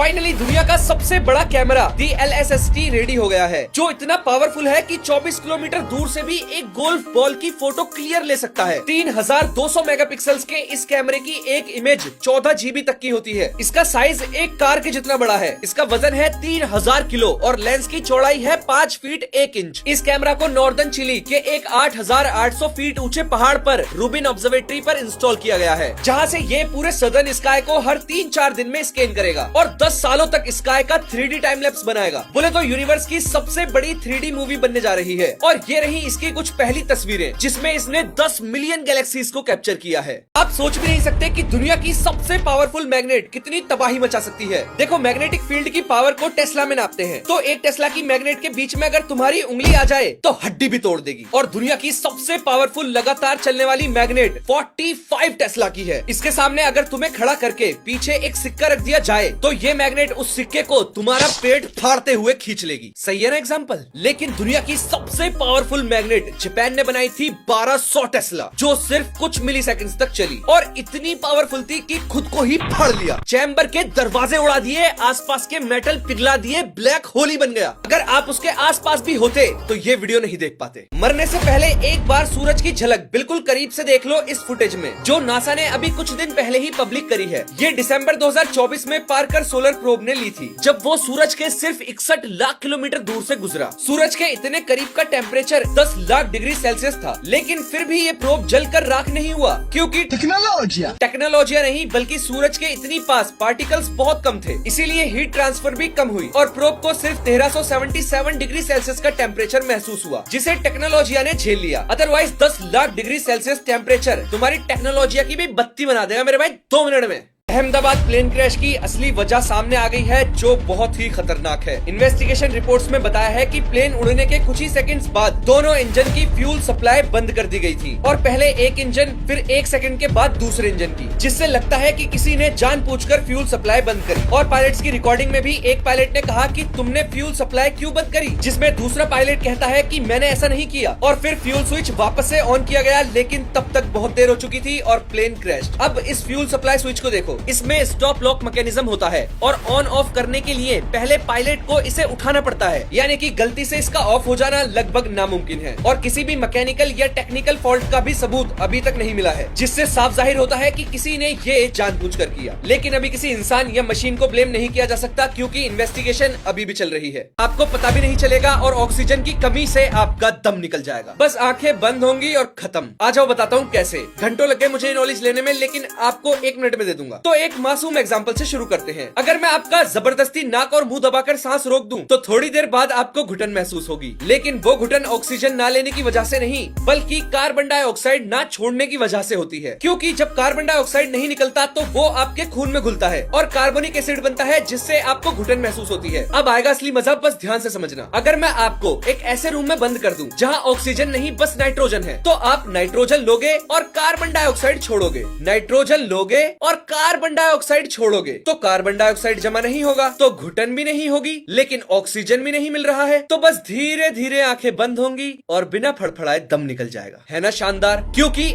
Finally दुनिया का सबसे बड़ा कैमरा DLSS-T रेडी हो गया है, जो इतना पावरफुल है कि 24 किलोमीटर दूर से भी एक गोल्फ बॉल की फोटो क्लियर ले सकता है। 3200 मेगापिक्सल्स के इस कैमरे की एक इमेज 14 GB तक की होती है। इसका साइज एक कार के जितना बड़ा है। इसका वजन है 3000 किलो और लेंस की चौड़ाई है 5 फीट 1 इंच। इस कैमरा को नॉर्दर्न चिली के एक 8800 फीट ऊंचे पहाड़ पर रूबिन ऑब्जर्वेटरी पर इंस्टॉल किया गया है, जहाँ से ये पूरे सदर्न स्काई को हर 3-4 दिन में स्कैन करेगा और 10 सालों तक स्काई का 3D टाइम लैप्स बनाएगा। बोले तो यूनिवर्स की सबसे बड़ी 3D मूवी बनने जा रही है। और ये रही इसकी कुछ पहली तस्वीरें, जिसमें इसने 10 मिलियन गैलेक्सीज को कैप्चर किया है। आप सोच भी नहीं सकते कि दुनिया की सबसे पावरफुल मैग्नेट कितनी तबाही मचा सकती है। देखो, मैग्नेटिक फील्ड की पावर को टेस्ला में नापते हैं, तो एक टेस्ला की मैग्नेट के बीच में अगर तुम्हारी उंगली आ जाए तो हड्डी भी तोड़ देगी। और दुनिया की सबसे पावरफुल लगातार चलने वाली मैग्नेट 45 टेस्ला की है। इसके सामने अगर तुम्हें खड़ा करके पीछे एक सिक्का रख दिया जाए तो ये मैग्नेट उस सिक्के को तुम्हारा पेट फाड़ते हुए खींच लेगी। सही है ना एग्जाम्पल? लेकिन दुनिया की सबसे पावरफुल मैग्नेट जापान ने बनाई थी 1200 टेस्ला, जो सिर्फ कुछ मिली सेकेंड तक चली और इतनी पावरफुल थी कि खुद को ही फाड़ लिया। चैम्बर के दरवाजे उड़ा दिए, आसपास के मेटल पिघला दिए, ब्लैक होल ही बन गया। अगर आप उसके आसपास भी होते तो ये वीडियो नहीं देख पाते। मरने से पहले एक बार सूरज की झलक बिल्कुल करीब से देख लो इस फुटेज में, जो नासा ने अभी कुछ दिन पहले ही पब्लिक करी है। ये दिसंबर 2024 में पार्कर सोलर प्रोब ने ली थी, जब वो सूरज के सिर्फ 61 लाख किलोमीटर दूर से गुजरा। सूरज के इतने करीब का टेम्परेचर 10 लाख डिग्री सेल्सियस था, लेकिन फिर भी ये प्रोब जलकर राख नहीं हुआ, क्योंकि टेक्नोलॉजिया नहीं बल्कि सूरज के इतनी पास पार्टिकल्स बहुत कम थे। इसीलिए हीट ट्रांसफर भी कम हुई और प्रोब को सिर्फ 1377 डिग्री सेल्सियस का टेम्परेचर महसूस हुआ, जिसे टेक्नोलॉजिया ने झेल लिया। Otherwise 10 lakh degree Celsius temperature तुम्हारी टेक्नोलॉजिया की भी बत्ती बना देगा मेरे भाई 2 मिनट में। अहमदाबाद प्लेन क्रैश की असली वजह सामने आ गई है, जो बहुत ही खतरनाक है। इन्वेस्टिगेशन रिपोर्ट्स में बताया है कि प्लेन उड़ने के कुछ ही सेकंड्स बाद दोनों इंजन की फ्यूल सप्लाई बंद कर दी गई थी, और पहले एक इंजन फिर 1 सेकंड के बाद दूसरे इंजन की, जिससे लगता है कि किसी ने जानबूझकर फ्यूल सप्लाई बंद करी। और पायलट्स की रिकॉर्डिंग में भी एक पायलट ने कहा कि तुमने फ्यूल सप्लाई क्यों बंद करी, जिसमें दूसरा पायलट कहता है कि मैंने ऐसा नहीं किया, और फिर फ्यूल स्विच वापस से ऑन किया गया, लेकिन तब तक बहुत देर हो चुकी थी और प्लेन क्रैश। अब इस फ्यूल सप्लाई स्विच को देखो, इसमें स्टॉप लॉक मैकेनिज्म होता है और ऑन ऑफ करने के लिए पहले पायलट को इसे उठाना पड़ता है, यानी कि गलती से इसका ऑफ हो जाना लगभग नामुमकिन है। और किसी भी मैकेनिकल या टेक्निकल फॉल्ट का भी सबूत अभी तक नहीं मिला है, जिससे साफ जाहिर होता है कि किसी ने ये जानबूझकर किया। लेकिन अभी किसी इंसान या मशीन को ब्लेम नहीं किया जा सकता, क्योंकि इन्वेस्टिगेशन अभी भी चल रही है। आपको पता भी नहीं चलेगा और ऑक्सीजन की कमी से आपका दम निकल जाएगा। बस आंखें बंद होंगी और खत्म। आ जाओ बताता हूँ कैसे। घंटों लगे मुझे नॉलेज लेने में, लेकिन आपको 1 मिनट में दे दूंगा। तो एक मासूम एग्जांपल से शुरू करते हैं। अगर मैं आपका जबरदस्ती नाक और मुंह दबाकर सांस रोक दूं, तो थोड़ी देर बाद आपको घुटन महसूस होगी, लेकिन वो घुटन ऑक्सीजन ना लेने की वजह से नहीं, बल्कि कार्बन डाइऑक्साइड ना छोड़ने की वजह से होती है। क्योंकि जब कार्बन डाइऑक्साइड नहीं निकलता तो वो आपके खून में घुलता है और कार्बोनिक एसिड बनता है, जिससे आपको घुटन महसूस होती है। अब आएगा असली मजा, बस ध्यान से समझना। अगर मैं आपको एक ऐसे रूम में बंद कर दूं जहां ऑक्सीजन नहीं बस नाइट्रोजन है, तो आप नाइट्रोजन लोगे और कार्बन डाइऑक्साइड छोड़ोगे, नाइट्रोजन लोगे और कार्बन डाइऑक्साइड छोड़ोगे, तो कार्बन डाइऑक्साइड जमा नहीं होगा, तो घुटन भी नहीं होगी, लेकिन ऑक्सीजन भी नहीं मिल रहा है, तो बस धीरे धीरे आंखें बंद होंगी और बिना फड़फड़ाए दम निकल जाएगा। है ना शानदार? क्योंकि